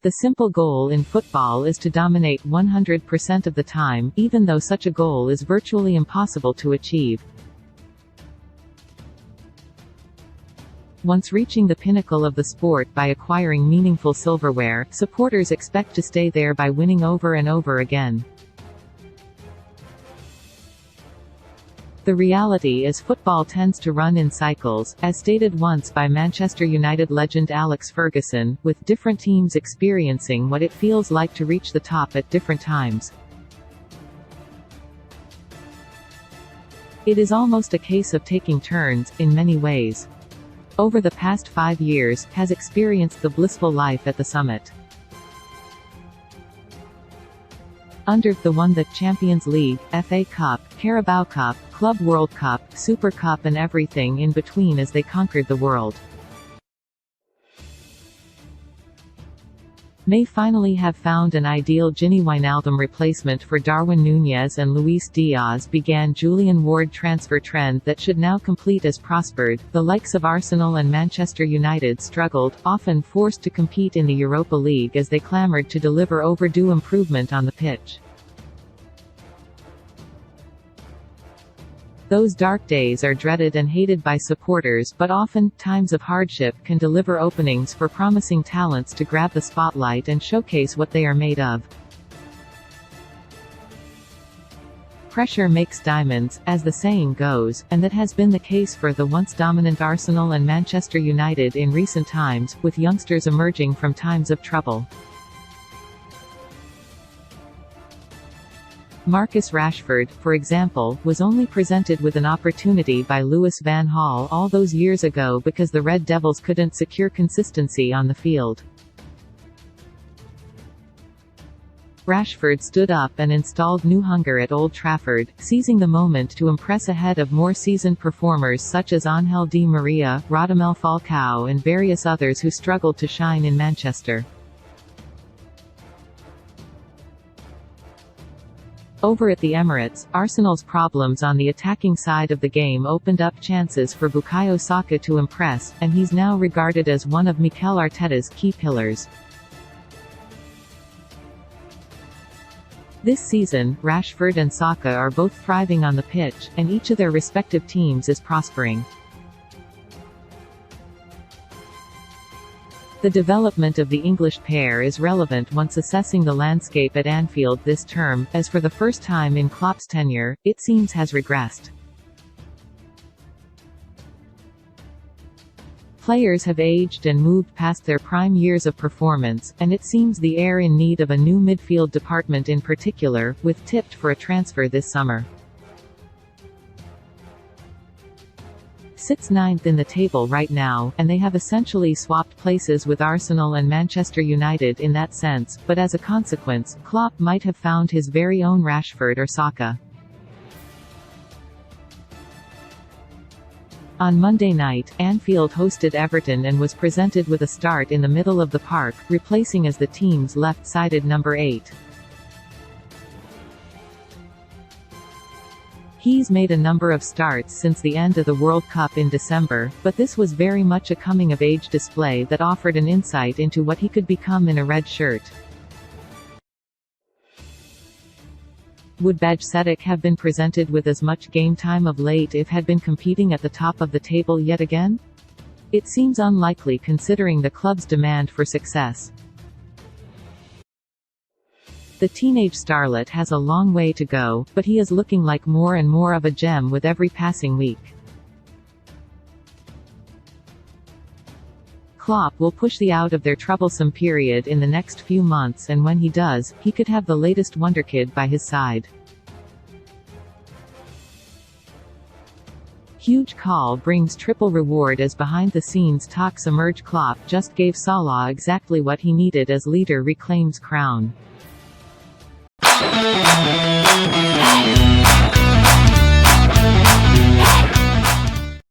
The simple goal in football is to dominate 100% of the time, even though such a goal is virtually impossible to achieve. Once reaching the pinnacle of the sport by acquiring meaningful silverware, supporters expect to stay there by winning over and over again. The reality is football tends to run in cycles, as stated once by Manchester United legend Alex Ferguson, with different teams experiencing what it feels like to reach the top at different times. It is almost a case of taking turns, in many ways. Over the past 5 years, has experienced the blissful life at the summit. Under the won the Champions League, FA Cup, Carabao Cup, Club World Cup, Super Cup and everything in between as they conquered the world. May finally have found an ideal Gini Wijnaldum replacement for Darwin Núñez and Luis Diaz began Julian Ward transfer trend that should now complete as prospered. The likes of Arsenal and Manchester United struggled, often forced to compete in the Europa League as they clamoured to deliver overdue improvement on the pitch. Those dark days are dreaded and hated by supporters, but often, times of hardship can deliver openings for promising talents to grab the spotlight and showcase what they are made of. Pressure makes diamonds, as the saying goes, and that has been the case for the once dominant Arsenal and Manchester United in recent times, with youngsters emerging from times of trouble. Marcus Rashford, for example, was only presented with an opportunity by Louis van Gaal all those years ago because the Red Devils couldn't secure consistency on the field. Rashford stood up and installed new hunger at Old Trafford, seizing the moment to impress ahead of more seasoned performers such as Angel Di Maria, Radamel Falcao and various others who struggled to shine in Manchester. Over at the Emirates, Arsenal's problems on the attacking side of the game opened up chances for Bukayo Saka to impress, and he's now regarded as one of Mikel Arteta's key pillars. This season, Rashford and Saka are both thriving on the pitch, and each of their respective teams is prospering. The development of the English pair is relevant once assessing the landscape at Anfield this term, as for the first time in Klopp's tenure, it seems has regressed. Players have aged and moved past their prime years of performance, and it seems the air in need of a new midfield department in particular, with tipped for a transfer this summer. Sits ninth in the table right now, and they have essentially swapped places with Arsenal and Manchester United in that sense, but as a consequence, Klopp might have found his very own Rashford or Saka. On Monday night, Anfield hosted Everton and was presented with a start in the middle of the park, replacing as the team's left-sided number 8. He's made a number of starts since the end of the World Cup in December, but this was very much a coming-of-age display that offered an insight into what he could become in a red shirt. Would Bajcetic have been presented with as much game time of late if had been competing at the top of the table yet again? It seems unlikely considering the club's demand for success. The teenage starlet has a long way to go, but he is looking like more and more of a gem with every passing week. Klopp will push the out of their troublesome period in the next few months, and when he does, he could have the latest wonderkid by his side. Huge call brings triple reward as behind-the-scenes talks emerge. Klopp just gave Salah exactly what he needed as leader reclaims crown.